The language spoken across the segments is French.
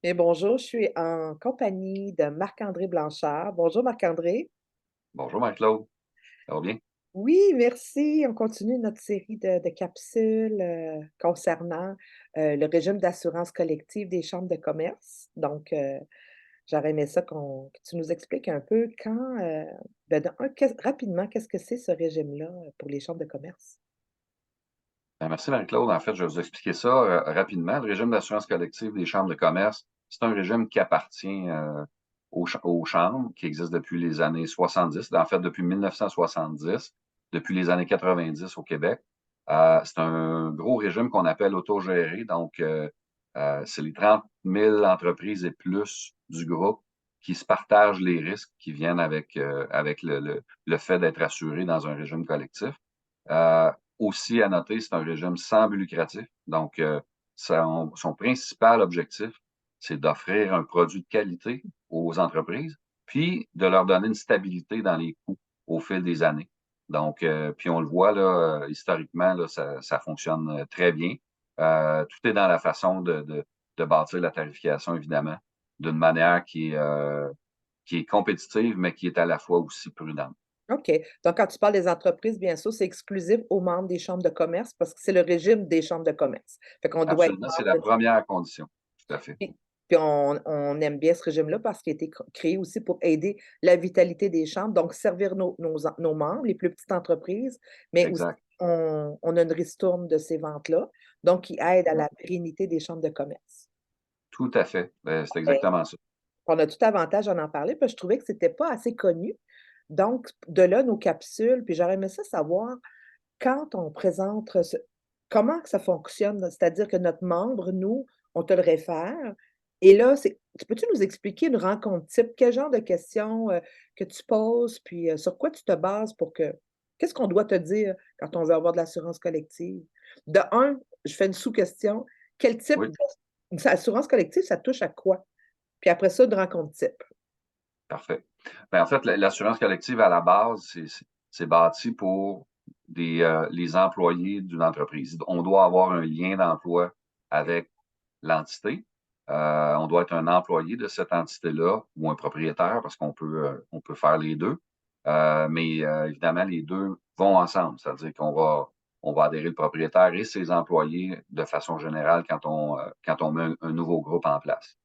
Et bonjour, je suis en compagnie de Marc-André Blanchard. Bonjour Marc-André. Bonjour Marie-Claude, ça va bien? Oui, merci. On continue notre série de capsules concernant le régime d'assurance collective des chambres de commerce. Donc, j'aurais aimé ça que tu nous expliques un peu rapidement, qu'est-ce que c'est ce régime-là pour les chambres de commerce? Merci Marie-Claude. En fait, je vais vous expliquer ça rapidement. Le régime d'assurance collective des chambres de commerce, c'est un régime qui appartient aux chambres, qui existe depuis les années 70, en fait depuis 1970, depuis les années 90 au Québec. C'est un gros régime qu'on appelle autogéré, donc c'est les 30 000 entreprises et plus du groupe qui se partagent les risques qui viennent avec le fait d'être assuré dans un régime collectif. Euh, Aussi, à noter, c'est un régime sans but lucratif. Donc, son principal objectif, c'est d'offrir un produit de qualité aux entreprises, puis de leur donner une stabilité dans les coûts au fil des années. Donc, puis on le voit là, historiquement, là, ça fonctionne très bien. Tout est dans la façon de bâtir la tarification, évidemment, d'une manière qui est compétitive, mais qui est à la fois aussi prudente. OK. Donc, quand tu parles des entreprises, bien sûr, c'est exclusif aux membres des chambres de commerce parce que c'est le régime des chambres de commerce. Fait qu'on doit être Absolument, c'est la membre de première condition. Tout à fait. puis on aime bien ce régime-là parce qu'il a été créé aussi pour aider la vitalité des chambres, donc servir nos membres, les plus petites entreprises, mais aussi Exact. on a une ristourne de ces ventes-là, donc qui aide à Ouais. la pérennité des chambres de commerce. Tout à fait. C'est Et exactement ça. on a tout avantage à en parler, parce que je trouvais que c'était pas assez connu. Donc de là nos capsules, puis j'aurais aimé ça savoir quand on présente comment que ça fonctionne? C'est-à-dire que notre membre, nous, on te le réfère et là, tu peux-tu nous expliquer une rencontre type? Quel genre de questions, que tu poses? Puis, sur quoi tu te bases pour que qu'est-ce qu'on doit te dire quand on veut avoir de l'assurance collective? De un, je fais une sous-question, quel type Oui, d'assurance collective, ça touche à quoi? Puis après ça, une rencontre type. parfait. En fait, l'assurance collective, à la base, c'est bâti pour les employés d'une entreprise. On doit avoir un lien d'emploi avec l'entité. On doit être un employé de cette entité-là ou un propriétaire parce on peut faire les deux. Évidemment, les deux vont ensemble. C'est-à-dire on va adhérer le propriétaire et ses employés de façon générale quand on met un nouveau groupe en place.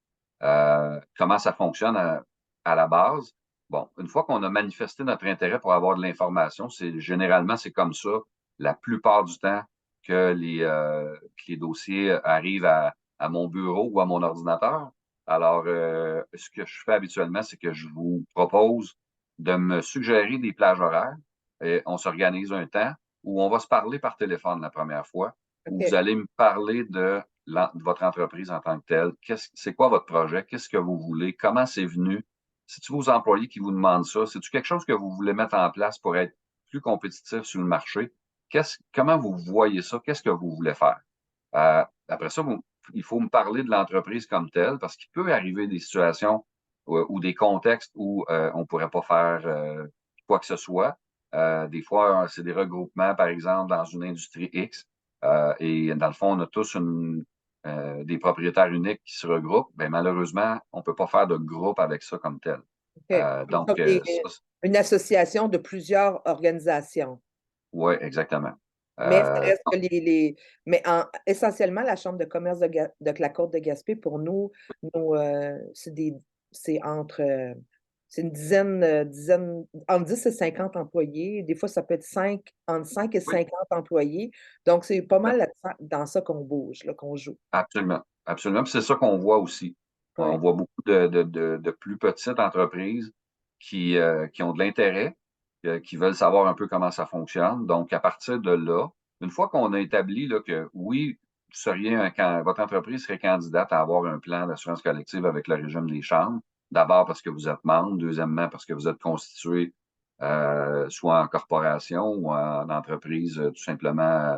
Comment ça fonctionne à la base? Bon, une fois qu'on a manifesté notre intérêt pour avoir de l'information, généralement c'est comme ça la plupart du temps que les dossiers arrivent à mon bureau ou à mon ordinateur. Alors, ce que je fais habituellement, c'est que je vous propose de me suggérer des plages horaires. Et on s'organise un temps où on va se parler par téléphone la première fois, où vous OK. allez me parler de votre entreprise en tant que telle. C'est quoi votre projet? Qu'est-ce que vous voulez? Comment c'est venu? C'est-tu vos employés qui vous demandent ça? C'est-tu quelque chose que vous voulez mettre en place pour être plus compétitif sur le marché? Comment vous voyez ça? Qu'est-ce que vous voulez faire? Après ça, il faut me parler de l'entreprise comme telle parce qu'il peut arriver des situations ou des contextes où on ne pourrait pas faire quoi que ce soit. Des fois, c'est des regroupements, par exemple, dans une industrie X. Et dans le fond, on a tous des propriétaires uniques qui se regroupent. Ben, malheureusement, on ne peut pas faire de groupe avec ça comme tel. OK. Comme une association de plusieurs organisations. Oui, exactement. Mais ça reste Donc, que mais essentiellement, la chambre de commerce de la Côte de Gaspé pour nous, c'est entre, c'est une dizaine entre 10 et 50 employés. Des fois, ça peut être entre 5 et oui, 50 employés. Donc c'est pas mal là-dedans dans ça qu'on bouge, là, qu'on joue. absolument. Absolument. Puis c'est ça qu'on voit aussi. On Ouais. voit beaucoup de plus petites entreprises qui ont de l'intérêt, qui veulent savoir un peu comment ça fonctionne. Donc, à partir de là, une fois qu'on a établi là, que oui, votre entreprise serait candidate à avoir un plan d'assurance collective avec le régime des chambres, d'abord parce que vous êtes membre, deuxièmement parce que vous êtes constitué soit en corporation ou en entreprise tout simplement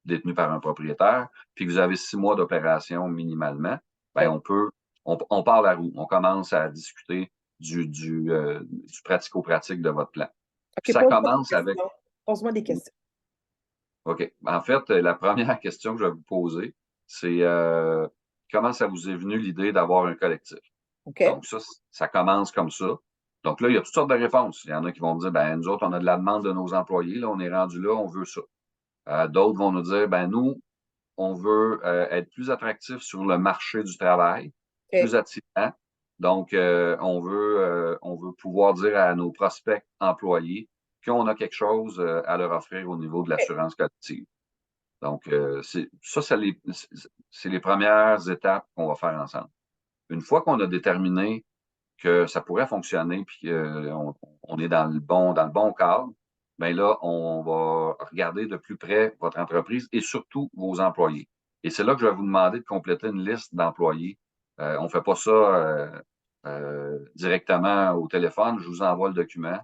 détenu par un propriétaire, puis que vous avez 6 mois d'opération minimalement, ben OK. on part la roue. On commence à discuter du pratico-pratique de votre plan. Puis OK, ça pose-moi des commence avec, questions. Pose-moi des questions. OK. En fait, la première question que je vais vous poser, c'est comment ça vous est venu l'idée d'avoir un collectif? OK. Donc, ça commence comme ça. Donc là, il y a toutes sortes de réponses. Il y en a qui vont dire, ben, nous autres, on a de la demande de nos employés, là, on est rendu là, on veut ça. D'autres vont nous dire, ben, nous, on veut être plus attractif sur le marché du travail, plus OK. attirant. Donc, on veut pouvoir dire à nos prospects employés qu'on a quelque chose à leur offrir au niveau de OK. l'assurance collective. Donc, c'est les premières étapes qu'on va faire ensemble. Une fois qu'on a déterminé que ça pourrait fonctionner, puis on est dans le bon cadre, bien là, on va regarder de plus près votre entreprise et surtout vos employés. Et c'est là que je vais vous demander de compléter une liste d'employés. On ne fait pas ça directement au téléphone. Je vous envoie le document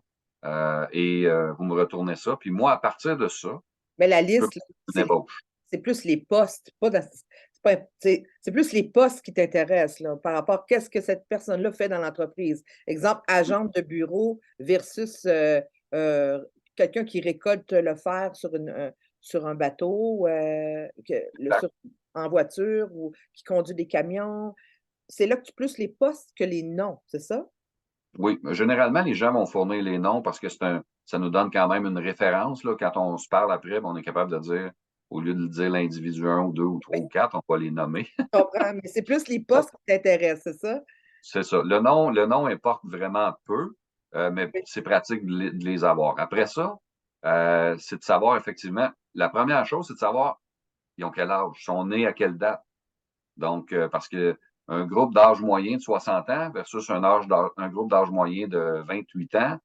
et vous me retournez ça. Puis moi, à partir de ça, Mais la je peux liste, là, une ébauche. c'est plus les postes, pas dans c'est pas c'est plus les postes qui t'intéressent, là, par rapport à qu'est-ce que cette personne-là fait dans l'entreprise. Exemple, agente de bureau versus, quelqu'un qui récolte le fer sur un bateau, en voiture ou qui conduit des camions. C'est là que tu plus les postes que les noms, c'est ça? Oui, généralement, les gens vont fournir les noms parce que ça nous donne quand même une référence, là. Quand on se parle après, ben, on est capable de dire, au lieu de dire l'individu un ou 2 ou 3 Oui, ou 4, on va les nommer. je comprends, mais c'est plus les Donc, postes qui t'intéressent, c'est ça? c'est ça. Le nom importe vraiment peu, mais Oui, c'est pratique de les avoir. Après ça, c'est de savoir effectivement, la première chose, c'est de savoir, ils ont quel âge, ils sont nés à quelle date. Donc, parce que un groupe d'âge moyen de 60 ans versus un groupe d'âge moyen de 28 ans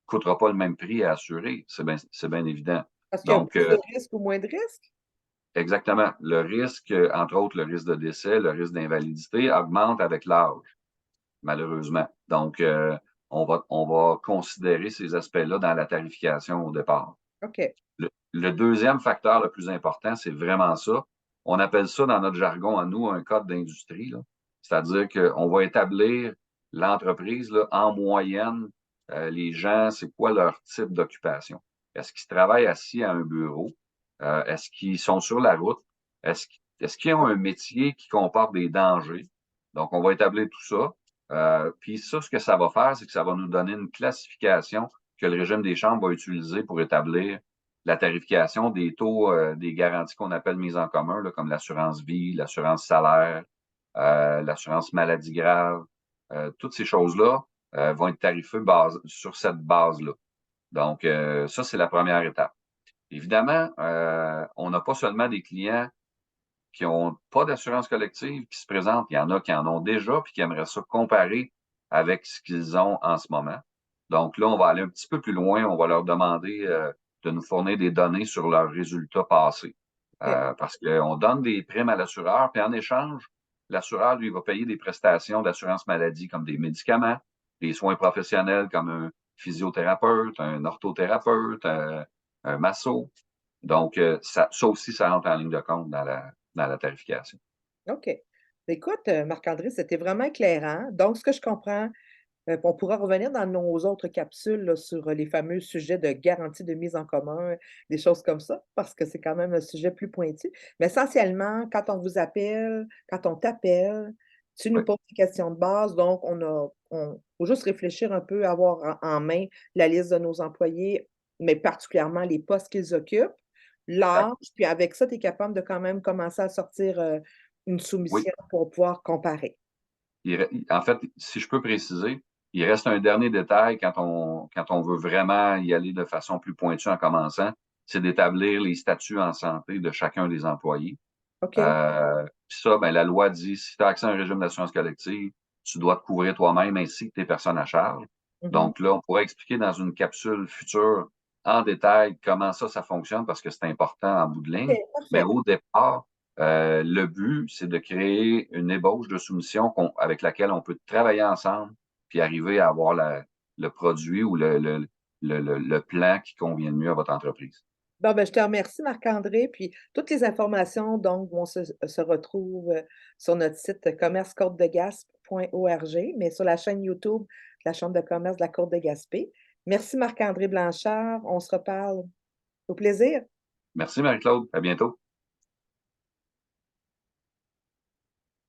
coûtera pas le même prix à assurer. C'est bien évident. parce qu'il y a Donc, plus de risques ou moins de risques? exactement. Le risque, entre autres, le risque de décès, le risque d'invalidité augmente avec l'âge, malheureusement. Donc, on va considérer ces aspects-là dans la tarification au départ. OK. Le deuxième facteur le plus important, c'est vraiment ça. On appelle ça dans notre jargon à nous un code d'industrie, là. C'est-à-dire qu'on va établir l'entreprise là, en moyenne, les gens, c'est quoi leur type d'occupation? Est-ce qu'ils travaillent assis à un bureau? Est-ce qu'ils sont sur la route? Est-ce qu'ils ont un métier qui comporte des dangers? Donc, on va établir tout ça. Puis ça, ce que ça va faire, c'est que ça va nous donner une classification que le régime des chambres va utiliser pour établir la tarification des taux, des garanties qu'on appelle mises en commun, là, comme l'assurance vie, l'assurance salaire, l'assurance maladie grave. Toutes ces choses-là vont être tarifées sur cette base-là. Donc, ça, c'est la première étape. Évidemment, on n'a pas seulement des clients qui n'ont pas d'assurance collective qui se présentent. Il y en a qui en ont déjà puis qui aimeraient ça comparer avec ce qu'ils ont en ce moment. Donc là, on va aller un petit peu plus loin. On va leur demander de nous fournir des données sur leurs résultats passés. OK. Parce qu'on donne des primes à l'assureur, puis en échange, l'assureur, lui, va payer des prestations d'assurance maladie comme des médicaments, des soins professionnels comme un physiothérapeute, un orthothérapeute, un masso. Donc, ça aussi, ça rentre en ligne de compte dans la tarification. OK. Écoute, Marc-André, c'était vraiment éclairant. Donc, ce que je comprends, on pourra revenir dans nos autres capsules là, sur les fameux sujets de garantie de mise en commun, des choses comme ça, parce que c'est quand même un sujet plus pointu. Mais essentiellement, quand on vous appelle, quand on t'appelle, tu nous Oui, poses des questions de base. Donc, on faut juste réfléchir un peu, avoir en main la liste de nos employés, mais particulièrement les postes qu'ils occupent, exact. l'âge, puis avec ça, tu es capable de quand même commencer à sortir une Oui. soumission pour pouvoir comparer. En fait, si je peux préciser, il reste un dernier détail quand on veut vraiment y aller de façon plus pointue en commençant, c'est d'établir les statuts en santé de chacun des employés. OK? Puis ça, ben, la loi dit, si tu as accès à un régime d'assurance collective, tu dois te couvrir toi-même ainsi que tes personnes à charge. Mhm. Donc là, on pourrait expliquer dans une capsule future en détail comment ça fonctionne parce que c'est important en bout de OK, ligne. Mais parfait. au départ, le but, c'est de créer une ébauche de soumission avec laquelle on peut travailler ensemble puis arriver à avoir le produit ou le plan qui convient le mieux à votre entreprise. Bon, ben, je te remercie, Marc-André. Puis toutes les informations donc vont se retrouvent sur notre site commercecourtedegaspe.org, mais sur la chaîne YouTube de la Chambre de commerce de la Côte de Gaspé. Merci, Marc-André Blanchard. On se reparle. Au plaisir. Merci, Marie-Claude. À bientôt.